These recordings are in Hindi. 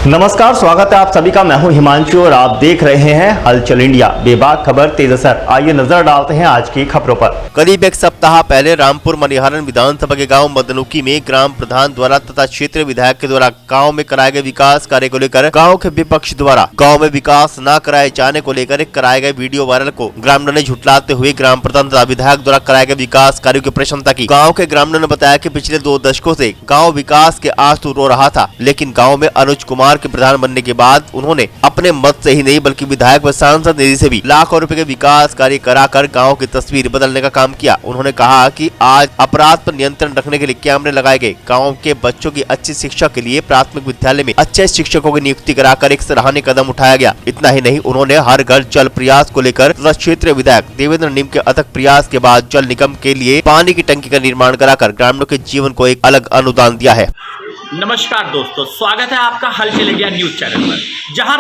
नमस्कार, स्वागत है आप सभी का। मैं हूं हिमांशु और आप देख रहे हैं हलचल इंडिया। बेबाक खबर तेज असर। आइए नजर डालते हैं आज की खबरों पर। करीब एक सप्ताह पहले रामपुर मनिहारन विधानसभा के गांव मदनुकी में ग्राम प्रधान द्वारा तथा क्षेत्रीय विधायक के द्वारा गांव में कराए गए विकास कार्य को लेकर गांव के विपक्ष द्वारा गांव में विकास न कराए जाने को लेकर कराए गए वीडियो वायरल को ग्रामीणों ने झुठलाते हुए ग्राम प्रधान तथा विधायक द्वारा कराए गए विकास कार्यों की प्रशंसा की। गाँव के ग्रामीणों ने बताया कि पिछले 2 दशकों से गाँव विकास के आंसू रो रहा था, लेकिन गाँव में अनुज कुमार के प्रधान बनने के बाद उन्होंने अपने मत से ही नहीं बल्कि विधायक व सांसद निधि से भी लाखों रुपए के विकास कार्य कराकर गांव की तस्वीर बदलने का काम किया। उन्होंने कहा कि आज अपराध पर नियंत्रण रखने के लिए कैमरे लगाए गए, गांव के बच्चों की अच्छी शिक्षा के लिए प्राथमिक विद्यालय में अच्छे शिक्षकों की नियुक्ति कराकर एक सराहनीय कदम उठाया गया। इतना ही नहीं, उन्होंने हर घर जल प्रयास को लेकर तथा क्षेत्रीय विधायक देवेंद्र नीम के अथक प्रयास के बाद जल निगम के लिए पानी की टंकी का निर्माण कराकर ग्रामीणों के जीवन को एक अलग अनुदान दिया है। नमस्कार दोस्तों, स्वागत है आपका हलचल इंडिया न्यूज चैनल पर, जहां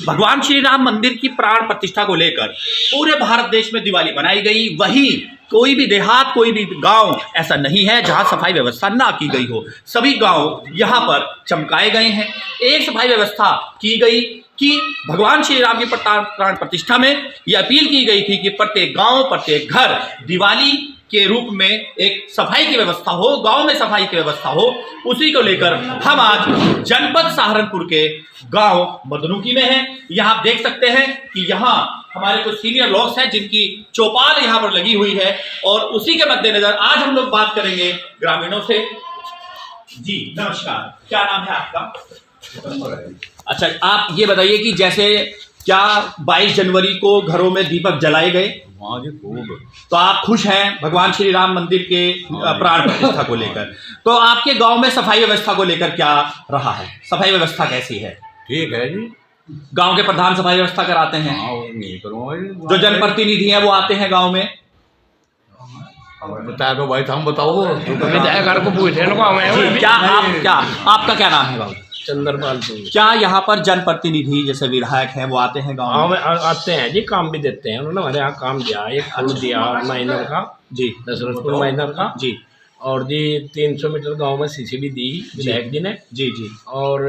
भगवान श्री राम मंदिर की प्राण प्रतिष्ठा को लेकर पूरे भारत देश में दिवाली मनाई गई। वहीं कोई भी देहात, कोई भी गांव ऐसा नहीं है जहां सफाई व्यवस्था ना की गई हो। सभी गांव यहां पर चमकाए गए हैं। एक सफाई व्यवस्था की गई कि भगवान श्री राम की प्राण प्रतिष्ठा में यह अपील की गई थी कि प्रत्येक गांव, प्रत्येक घर दिवाली के रूप में एक सफाई की व्यवस्था हो, गांव में सफाई की व्यवस्था हो। उसी को लेकर हम आज जनपद सहारनपुर के गांव मदनुकी में हैं। यहाँ आप देख सकते हैं कि यहाँ हमारे कुछ सीनियर लोग हैं जिनकी चौपाल यहाँ पर लगी हुई है, और उसी के मद्देनजर आज हम लोग बात करेंगे ग्रामीणों से। जी नमस्कार, क्या नाम है आपका? अच्छा, आप ये बताइए कि जैसे क्या 22 जनवरी को घरों में दीपक जलाए गए, तो आप खुश हैं भगवान श्री राम मंदिर के प्राण प्रतिष्ठा को लेकर? तो आपके गांव में सफाई व्यवस्था को लेकर क्या रहा है? सफाई व्यवस्था कैसी है? ठीक है जी। गांव के प्रधान सफाई व्यवस्था कराते हैं? नहीं करूँगा। जो जनप्रतिनिधि हैं वो आते हैं गांव में? बताया तो भाई, हम बताओ विधायक को पूछे जी, क्या आपका क्या नाम है बाबू? चंद्रपाल सिंह। क्या यहाँ पर जनप्रतिनिधि जैसे विधायक हैं वो आते हैं गांव में? आते हैं जी, काम भी देते हैं। उन्होंने हमारे यहाँ काम दिया, एक फल दिया माइनर का जी, दशरथपुर माइनर का जी, और जी 300 मीटर गांव में सीसी भी दी विधायक जी ने। जी जी, और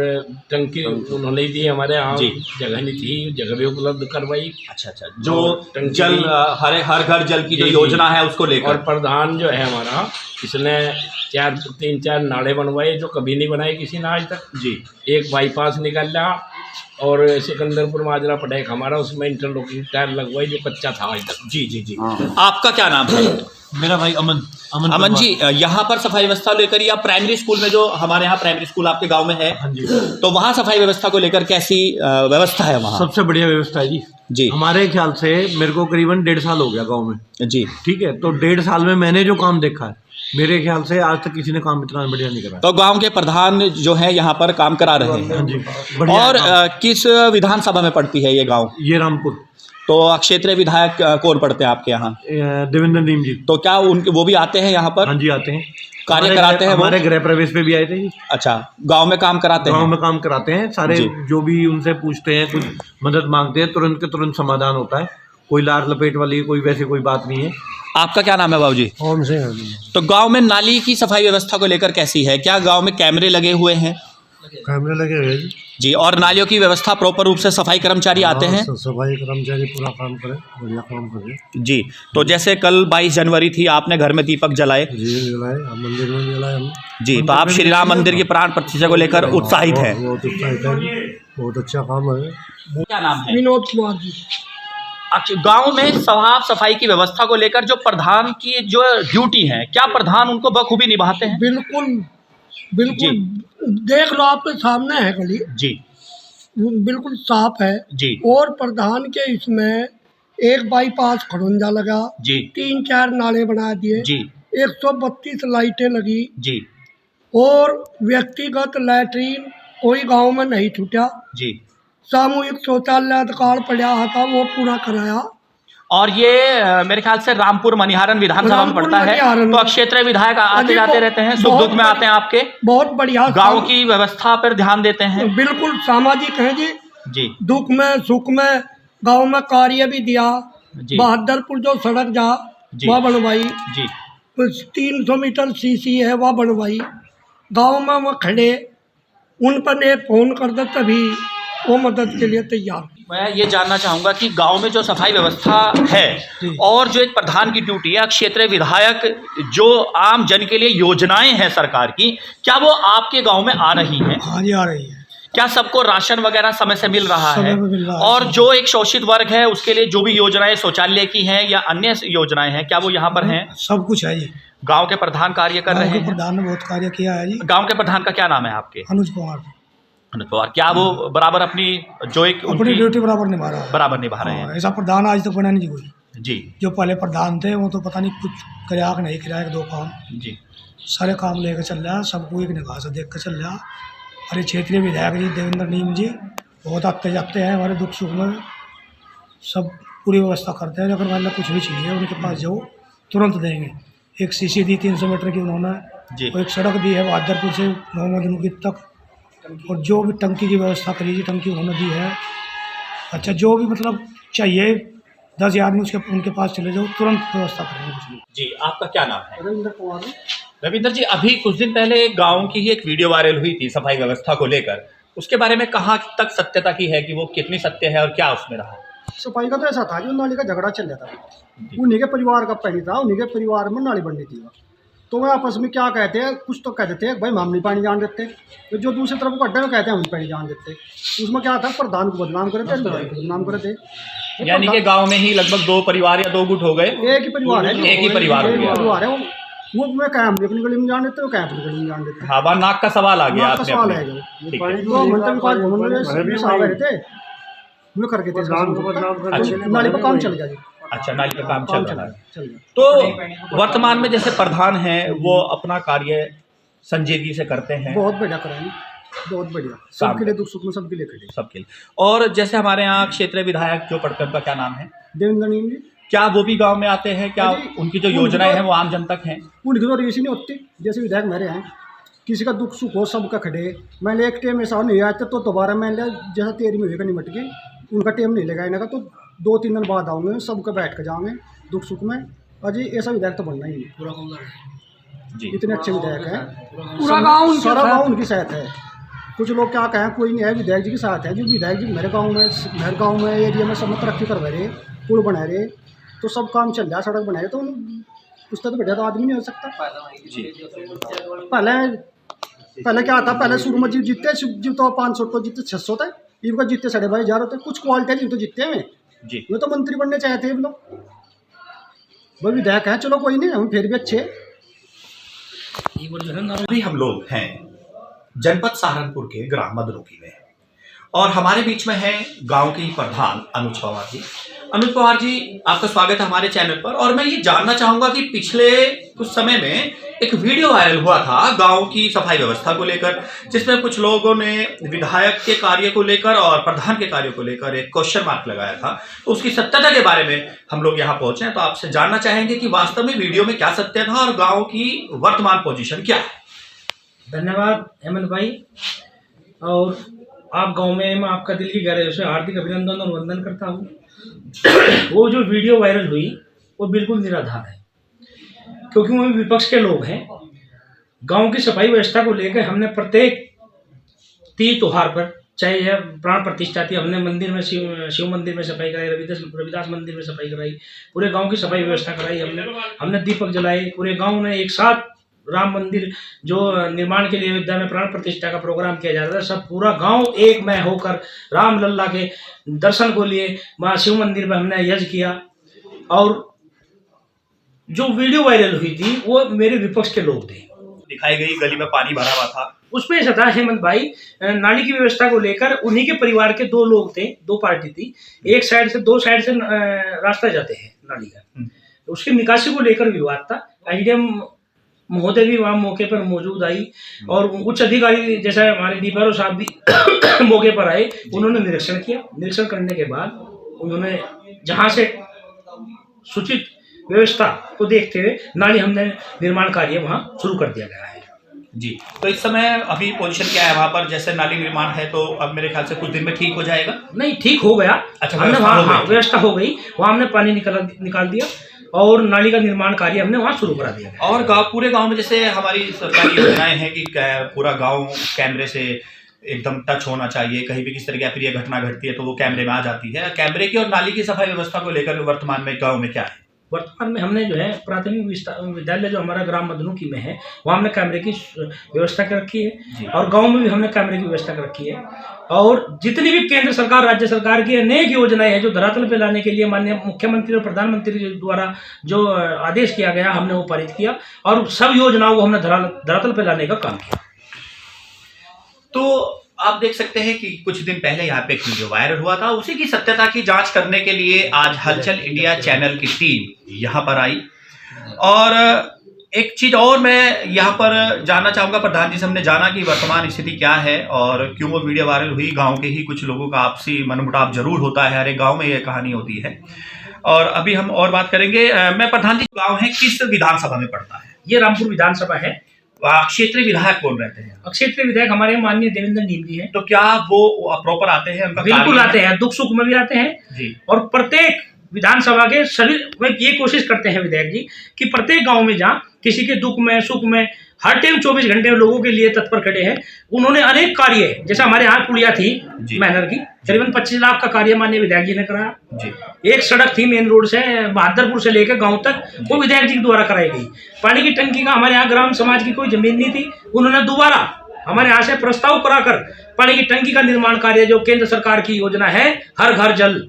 टंकी उन्होंने दी, हमारे यहाँ जी। जगह नहीं थी, जगह भी उपलब्ध करवाई। अच्छा, जो जल हर घर जल की जो जी, योजना है उसको लेकर। और प्रधान जो है हमारा, इसने 3-4 नाले बनवाए जो कभी नहीं बनाए किसी ने आज तक। जी, एक बाईपास निकाला और सिकंदरपुर माजरा पटेक हमारा, उसमें इंटरलॉकिंग टायर लगवाई जो कच्चा था आज तक। जी जी जी। आपका क्या नाम है? मेरा भाई अमन जी, यहाँ पर सफाई व्यवस्था लेकर या प्राइमरी स्कूल में, जो हमारे यहाँ प्राइमरी स्कूल आपके गांव में है, हाँ जी, तो वहाँ सफाई व्यवस्था को लेकर कैसी व्यवस्था है वहाँ? सबसे बढ़िया व्यवस्था है जी। जी, हमारे ख्याल से मेरे को करीबन 1.5 साल हो गया गांव में। जी, ठीक है, तो 1.5 साल में मैंने जो काम देखा है, मेरे ख्याल से आज तक किसी ने काम इतना बढ़िया नहीं करा। तो गांव के प्रधान जो है यहाँ पर काम करा रहे हैं। हाँ जी, बढ़िया और काम। किस विधानसभा में पड़ती है ये गांव? ये रामपुर। तो क्षेत्रीय विधायक कौन पड़ते हैं आपके यहाँ? देवेंद्र नीम जी। तो क्या उनके वो भी आते हैं यहाँ पर? हाँ जी, आते हैं, कार्य कराते हैं वो? हमारे गृह प्रवेश पे भी आए थे जी। अच्छा, गांव में काम कराते हैं? गांव में काम कराते हैं सारे। जी। जो भी उनसे पूछते हैं, कुछ मदद मांगते हैं, तुरंत के तुरंत समाधान होता है। कोई लार लपेट वाली कोई वैसी कोई बात नहीं है। आपका क्या नाम है बाबू जी? ओम से। तो गांव में नाली की सफाई व्यवस्था को लेकर कैसी है? क्या गांव में कैमरे लगे हुए हैं? कैमरे लगे हुए जी, और नालियों की व्यवस्था प्रॉपर रूप से सफाई कर्मचारी आते हैं? सफाई कर्मचारी पूरा काम करे, बढ़िया काम करे जी। तो जैसे कल 22 जनवरी थी, आपने घर में दीपक जलाए? जी, जलाए, मंदिर में जलाए हम जी, तो आप श्री राम मंदिर की प्राण प्रतिष्ठा को लेकर उत्साहित हैं? बहुत उत्साहित है, बहुत अच्छा काम है। क्या नाम है? विनोद कुमार जी। अच्छा, गांव में साफ सफाई की व्यवस्था को लेकर जो प्रधान की जो ड्यूटी है, क्या प्रधान उनको बखूबी निभाते हैं? बिल्कुल बिल्कुल, देख लो आपके सामने है गली, जी, बिल्कुल साफ है जी, और प्रधान के इसमें एक बाईपास खड़ंजा लगा जी, 3-4 नाले बना दिए जी, 132 लाइटें लगी जी, और व्यक्तिगत लैट्रीन कोई गांव में नहीं छूटा। जी। सामूहिक शौचालय कार्ड पड़ा था वो पूरा कराया। और ये मेरे ख्याल से रामपुर मनिहारन विधानसभा में पड़ता है, तो क्षेत्रीय विधायक आते जाते रहते हैं, सुख दुख में आते हैं आपके? बहुत बढ़िया, गांव की व्यवस्था पर ध्यान देते हैं? बिल्कुल सामाजिक है जी। जी, दुख में सुख में गांव में कार्य भी दिया। जी, बहादुरपुर जो सड़क जा जी, वह बनवाई, जी, 300 मीटर सीसी है वह बनवाई। गांव में वो खड़े उन पर एक फ़ोन कर दे तभी वो मदद के लिए तैयार। मैं ये जानना चाहूँगा कि गांव में जो सफाई व्यवस्था है और जो एक प्रधान की ड्यूटी है, क्षेत्रीय विधायक जो आम जन के लिए योजनाएं हैं सरकार की, क्या वो आपके गांव में आ रही हैं? हाँ जी, आ रही है। क्या सबको राशन वगैरह समय से मिल रहा है? समय पे मिल रहा है। और जो एक शोषित वर्ग है उसके लिए जो भी योजनाएं शौचालय की हैं या अन्य योजनाएं हैं, क्या वो यहाँ पर हैं? सब कुछ है जी। गांव के प्रधान कार्य कर रहे गाँव के हैं। प्रधान ने बहुत कार्य किया है जी। गांव के प्रधान का क्या नाम है आपके? अनुज कुमार। अनुज पवार। क्या वो बराबर अपनी जो एक अपनी उनकी ड्यूटी बराबर निभा रहा है। बराबर निभा रहे हैं? हाँ, ऐसा प्रधान आज तक बना नहीं जी कोई। जी जो पहले प्रधान थे वो तो पता नहीं कुछ कराया कि नहीं कराया, दो काम जी। सारे काम लेकर चल रहा है, सबको एक निगाह से देख कर चल रहा। अरे क्षेत्रीय विधायक जी देवेंद्र नीम जी बहुत आते जाते हैं हमारे दुख सुख में, सब पूरी व्यवस्था करते हैं। अगर मान लो कुछ भी चाहिए उनके पास जाओ तुरंत देंगे। एक सीसी दी 300 मीटर की उन्होंने, जी। और एक सड़क दी है बहादुरपुर से मोहम्मद नूकी तक, और जो भी टंकी की व्यवस्था करी थी टंकी उन्होंने दी है। अच्छा, जो भी मतलब चाहिए 10 आदमी उसके उनके पास चले जाओ तुरंत व्यवस्था करेंगे कुछ भी। जी, आपका क्या नाम है? रविंद्र कुमार। रविंद्र जी, अभी कुछ दिन पहले एक गांव की ही एक वीडियो वायरल हुई थी सफाई व्यवस्था को लेकर, उसके बारे में कहाँ तक सत्यता की है कि वो कितनी सत्य है और क्या उसमें रहा? सफाई का तो ऐसा था जो नाली का झगड़ा चल रहा था, उन्हीं के परिवार का पानी था, उन्हीं के परिवार में नाली बननी थी। तो वह आपस में क्या कहते हैं, कुछ तो कह देते हैं भाई हम नहीं पानी जान देते, तो जो दूसरी तरफ को अड्डे में कहते हैं हम पानी जान देते। उसमें क्या था, प्रधान को बदनाम करे थे, बदनाम करे थे। यानी कि गांव में ही लगभग 2 परिवार या 2 गुट हो गए। एक ही परिवार है, एक ही परिवार हो गया। परिवार है वो मैं क्या हम अपनी गली में जान देते, वो क्या अपनी गली में जान देते। हाँ, वहाँ नाक का सवाल आ गया नाक का आपने सवाल अपने। है ठीक है। तो मंत्री विकास भवन में साहब आए थे, वो करके थे नाली पर काम चल गया जी। अच्छा, नाली का काम चल रहा है। चल गया। तो वर्तमान में जैसे प्रधान हैं वो अपना कार्य संजीदगी से करते हैं, बहुत बढ़िया कराएंगे, बहुत बढ़िया, सबके लिए दुख सुख में सबके लिए खड़े। सबके लिए। और जैसे हमारे यहाँ क्षेत्रीय विधायक जो पटकर का क्या नाम है? देवेंद्र नीम जी। क्या वो भी गांव में आते हैं? क्या अरे, उनकी जो योजनाएं हैं वो आम जन तक हैं? उनकी तो रेसी नहीं होती, जैसे विधायक मेरे हैं, किसी का दुख सुख हो सबका खड़े। मैं ले एक टेम ऐसा नहीं आया तो दोबारा मैं ले जैसा 13 में हुएगा निमट के, उनका टेम नहीं लगा इनका, तो 2-3 दिन बाद आऊँगे, सबका बैठ कर जाएंगे दुख सुख में। अजी ऐसा विधायक तो बनना ही नहीं, पूरा गाँव जी। इतने अच्छे विधायक हैं, पूरा गाँव सारा गाँव उनकी साथ है। कुछ लोग क्या कहें, कोई नहीं है, विधायक जी के साथ है। जो विधायक जी मेरे गाँव में एरिया में सब तरक्की करवा रहे, पुल बना रहे, तो सब काम चल रहा, सड़क बनाए, तो उससे तो बढ़िया तो आदमी नहीं हो सकता। जी। पहले क्या था, पहले शुरू में जीतते जीव तो 500 तो जीतते 600 थे, इनका जीतते 2,500 होते। कुछ क्वालिटी जीव तो जीतते हैं जी। वो तो मंत्री बनने चाहते हैं लोग, वो विधायक हैं, चलो कोई नहीं, हम फिर भी अच्छे। अभी हम लोग हैं जनपद सहारनपुर के ग्राम मदनोकी में और हमारे बीच में है गांव के प्रधान अनुज पवार जी। अनुज पवार जी, आपका स्वागत है हमारे चैनल पर। और मैं ये जानना चाहूंगा कि पिछले कुछ समय में एक वीडियो वायरल हुआ था गांव की सफाई व्यवस्था को लेकर, जिसमें कुछ लोगों ने विधायक के कार्य को लेकर और प्रधान के कार्य को लेकर एक क्वेश्चन मार्क लगाया था। तो उसकी सत्यता के बारे में हम लोग यहाँ पहुंचे हैं, तो आपसे जानना चाहेंगे कि वास्तव में वीडियो में क्या सत्य था और गाँव की वर्तमान पोजिशन क्या है। धन्यवाद हेमंत भाई, और आप गांव में मैं आपका दिल की गहराइयों से हार्दिक अभिनंदन और वंदन करता हूं। वो जो वीडियो वायरल हुई वो बिल्कुल निराधार है, क्योंकि वो विपक्ष के लोग हैं। गांव की सफाई व्यवस्था को लेकर हमने प्रत्येक तीज त्योहार पर, चाहे यह प्राण प्रतिष्ठा थी, हमने मंदिर में शिव मंदिर में सफाई कराई, रविदास मंदिर में सफाई कराई, पूरे गांव की सफाई व्यवस्था कराई हमने दीपक जलाए, पूरे गांव ने एक साथ राम मंदिर जो निर्माण के लिए अयोध्या में प्राण प्रतिष्ठा का प्रोग्राम किया जा रहा था, सब पूरा गांव एक में होकर राम लल्ला के दर्शन को लिए वहाँ शिव मंदिर में हमने यज्ञ किया। और जो वीडियो वायरल हुई थी वो मेरे विपक्ष के लोग थे। दिखाई गई गली में पानी भरा हुआ था, उसमें ऐसा था हेमंत भाई, नाली की व्यवस्था को लेकर उन्हीं के परिवार के 2 लोग थे, 2 पार्टी थी, एक साइड से 2 साइड से रास्ता जाते हैं नाली का, उसकी निकासी को लेकर विवाद था। एसडीएम महोदय भी वहाँ मौके पर मौजूद आई और उच्च अधिकारी जैसा हमारे दीपारो साहब भी मौके पर आए, उन्होंने निरीक्षण किया। निरीक्षण करने के बाद उन्होंने जहाँ से सूचित व्यवस्था को देखते हुए नाली हमने निर्माण कार्य वहाँ शुरू कर दिया गया है। जी। तो इस समय अभी पोजीशन क्या है वहाँ पर? जैसे नाली निर्माण है तो अब मेरे ख्याल से कुछ दिन में ठीक हो जाएगा। नहीं, ठीक हो गया। अच्छा, हमने वहाँ व्यवस्था हो गई, वहाँ हमने पानी निकाल दिया और नाली का निर्माण कार्य हमने वहाँ शुरू करा दिया। और पूरे गांव में जैसे हमारी सरकारी योजनाएं हैं कि पूरा गांव कैमरे से एकदम टच होना चाहिए, कहीं भी किस तरह की अप्रिय घटना घटती है तो वो कैमरे में आ जाती है। कैमरे की और नाली की सफाई व्यवस्था को लेकर वर्तमान में गाँव में क्या है? वर्तमान में हमने जो है प्राथमिक विद्यालय जो हमारा ग्राम मदनूकी में है वहाँ हमने कैमरे की व्यवस्था कर रखी है और गांव में भी हमने कैमरे की व्यवस्था कर रखी है। और जितनी भी केंद्र सरकार राज्य सरकार की अनेक योजनाएं हैं जो धरातल पे लाने के लिए माननीय मुख्यमंत्री और प्रधानमंत्री द्वारा जो आदेश किया गया हमने वो पारित किया और सब योजनाओं को हमने धरातल पे लाने का काम किया। तो आप देख सकते हैं कि कुछ दिन पहले यहाँ पे एक वीडियो वायरल हुआ था, उसी की सत्यता की जांच करने के लिए आज हलचल इंडिया चैनल की टीम यहाँ पर आई। और एक चीज और मैं यहाँ पर जानना चाहूंगा, प्रधान जी से हमने जाना कि वर्तमान स्थिति क्या है और क्यों वो वीडियो वायरल हुई। गांव के ही कुछ लोगों का आपसी मनमुटाव जरूर होता है, हर एक गाँव में ये कहानी होती है और अभी हम और बात करेंगे। मैं प्रधान जी, गाँव है किस विधानसभा में पड़ता है? ये रामपुर विधानसभा है। क्षेत्रीय विधायक कौन रहते हैं? क्षेत्रीय विधायक हमारे माननीय देवेंद्र नीम जी हैं। तो क्या वो प्रॉपर आते हैं? उनका बिल्कुल आते हैं, दुख सुख में भी आते हैं जी। और प्रत्येक विधानसभा के सभी ये कोशिश करते हैं विधायक जी कि प्रत्येक गांव में जहाँ किसी के दुख में सुख में हर टाइम 24 घंटे लोगों के लिए तत्पर खड़े हैं। उन्होंने अनेक कार्य, जैसे हमारे यहाँ पुलिया थी मैनर की, करीबन 25 लाख का कार्य माननीय विधायक जी ने कराया जी। एक सड़क थी मेन रोड से बहादुरपुर से लेकर गांव तक, वो विधायक जी के द्वारा कराई गई। पानी की टंकी का हमारे यहाँ ग्राम समाज की कोई जमीन नहीं थी, उन्होंने दोबारा हमारे यहाँ से प्रस्ताव कराकर पानी की टंकी का निर्माण कार्य जो केंद्र सरकार की योजना है हर घर जल,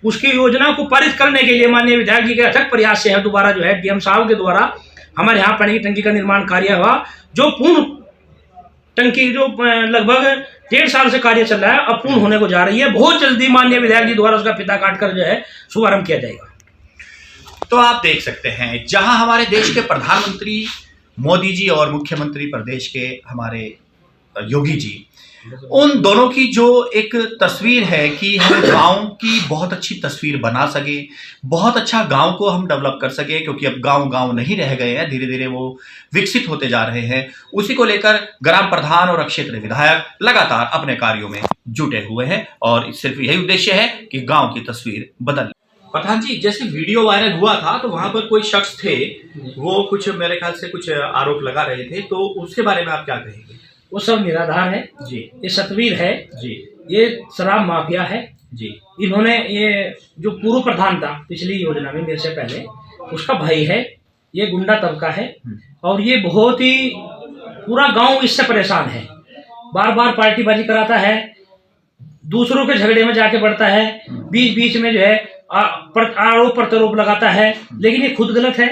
उसकी योजना को पारित करने के लिए माननीय विधायक जी के अथक प्रयास से है दोबारा जो है डीएम साहब के द्वारा हमारे यहाँ पानी की टंकी का निर्माण कार्य हुआ, जो पूर्ण टंकी जो लगभग 1.5 साल से कार्य चल रहा है अब पूर्ण होने को जा रही है। बहुत जल्दी माननीय विधायक जी द्वारा उसका पिता काटकर जो है शुभारंभ किया जाएगा। तो आप देख सकते हैं जहां हमारे देश के प्रधानमंत्री मोदी जी और मुख्यमंत्री प्रदेश के हमारे योगी जी, उन दोनों की जो एक तस्वीर है कि हम गांव की बहुत अच्छी तस्वीर बना सके, बहुत अच्छा गांव को हम डेवलप कर सके, क्योंकि अब गांव नहीं रह गए हैं, धीरे धीरे वो विकसित होते जा रहे हैं। उसी को लेकर ग्राम प्रधान और क्षेत्रीय विधायक लगातार अपने कार्यों में जुटे हुए हैं और सिर्फ यही उद्देश्य है कि गांव की तस्वीर बदल। प्रधान जी, जैसे वीडियो वायरल हुआ था तो वहां पर कोई शख्स थे, वो कुछ मेरे ख्याल से कुछ आरोप लगा रहे थे, तो उसके बारे में आप क्या कहेंगे? वो सब निराधार है जी, ये सतवीर है जी, ये शराब माफिया है जी। इन्होंने ये जो पूर्व प्रधान था पिछली योजना में मेरे से पहले, उसका भाई है, ये गुंडा तबका है और ये बहुत ही पूरा गांव इससे परेशान है। बार बार पार्टीबाजी कराता है, दूसरों के झगड़े में जाके पड़ता है, बीच बीच में जो है आरोप प्रत्यारोप लगाता है, लेकिन ये खुद गलत है।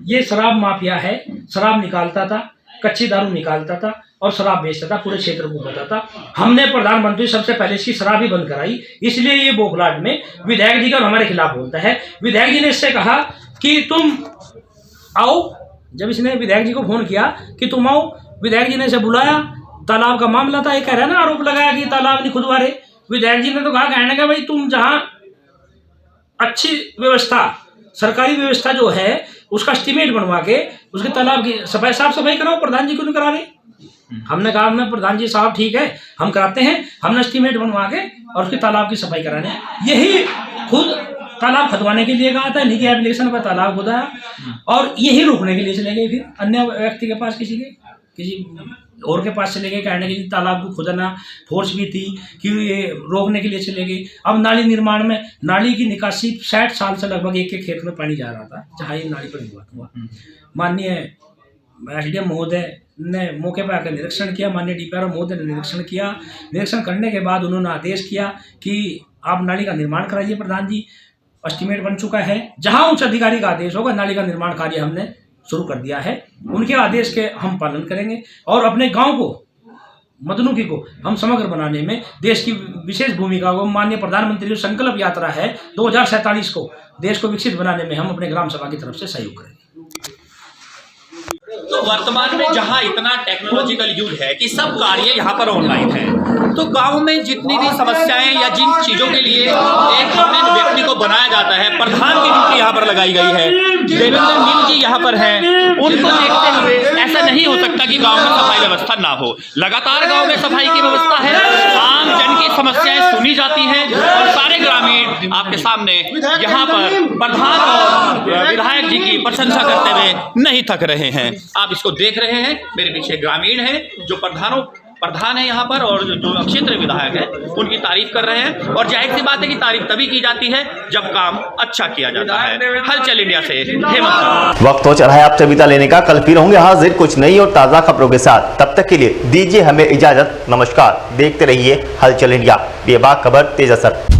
ये शराब माफिया है, शराब निकालता था, कच्ची दारू निकालता था और शराब बेचता था, पूरे क्षेत्र को पता था। हमने प्रधानमंत्री सबसे पहले इसकी शराब ही बंद कराई, इसलिए ये बोखलाट में विधायक जी का हमारे खिलाफ बोलता है। विधायक जी ने इससे कहा कि तुम आओ, जब इसने विधायक जी को फोन किया कि तुम आओ, विधायक जी ने इसे बुलाया, तालाब का मामला था, ये कह रहा है ना आरोप लगाया कि तालाब नहीं खुदवा रहे। विधायक जी ने तो कहा, कहने का भाई तुम जहाँ अच्छी व्यवस्था सरकारी व्यवस्था जो है उसका एस्टीमेट बनवा के उसके तालाब की साफ सफाई कराओ, प्रधान जी क्यों नहीं करा रहे? हमने कहा हमने प्रधान जी साहब ठीक है हम कराते हैं, हमने एस्टीमेट बनवा के और उसके तालाब की सफाई कराने, यही खुद तालाब खदवाने के लिए कहा था, नहीं कि एप्लीकेशन पर तालाब खुदाया और यही रोकने के लिए चले गए। फिर अन्य व्यक्ति के पास किसी और के पास चले गए, कहने के तालाब को खुदाना फोर्स भी थी कि ये रोकने के लिए चले गए। अब नाली निर्माण में नाली की निकासी 60 साल से लगभग एक खेत में पानी जा रहा था जहाँ ये नाली पर विवाद हुआ। माननीय एसडीएम महोदय ने मौके पर आकर निरीक्षण किया, माननीय डीपीआर महोदय ने निरीक्षण किया। निरीक्षण करने के बाद उन्होंने आदेश किया कि आप नाली का निर्माण कराइए प्रधान जी, एस्टीमेट बन चुका है, जहाँ उच्च अधिकारी का आदेश होगा नाली का निर्माण कार्य हमने शुरू कर दिया है। उनके आदेश के हम पालन करेंगे और अपने गांव को मदनूकी को हम समग्र बनाने में देश की विशेष भूमिका को, माननीय प्रधानमंत्री जो संकल्प यात्रा है 2047 को देश को विकसित बनाने में हम अपने ग्राम सभा की तरफ से सहयोग करेंगे। तो वर्तमान में जहां इतना टेक्नोलॉजिकल युग है कि सब कार्य यहां पर ऑनलाइन है, तो गांव में जितनी भी समस्याएं या जिन चीजों के लिए एक मेन व्यक्ति को बनाया जाता है, प्रधान की ड्यूटी यहां पर लगाई गई है, देवेंद्र नीम जी यहां पर हैं, उनको देखते हुए ऐसा नहीं हो सकता कि गांव में सफाई व्यवस्था ना हो। लगातार गांव में सफाई की व्यवस्था है, आम जन की समस्याएं सुनी जाती हैं और सारे ग्रामीण आपके सामने यहाँ पर प्रधान और विधायक जी की प्रशंसा करते हुए नहीं थक रहे हैं। आप इसको देख रहे हैं, मेरे पीछे ग्रामीण हैं जो प्रधान है यहाँ पर और जो क्षेत्र विधायक है उनकी तारीफ कर रहे हैं। और जाहिर सी बात है कि तारीफ तभी की जाती है जब काम अच्छा किया जाता है। हलचल इंडिया से हेमंत। वक्त हो चला है आपसे विदा लेने का। कल फिर होंगे हाजिर कुछ नई और ताज़ा खबरों के साथ। तब तक के लिए दीजिए हमें इजाजत। नमस्कार। देखते रहिए हलचल इंडिया, बेबाक खबर तेज असर।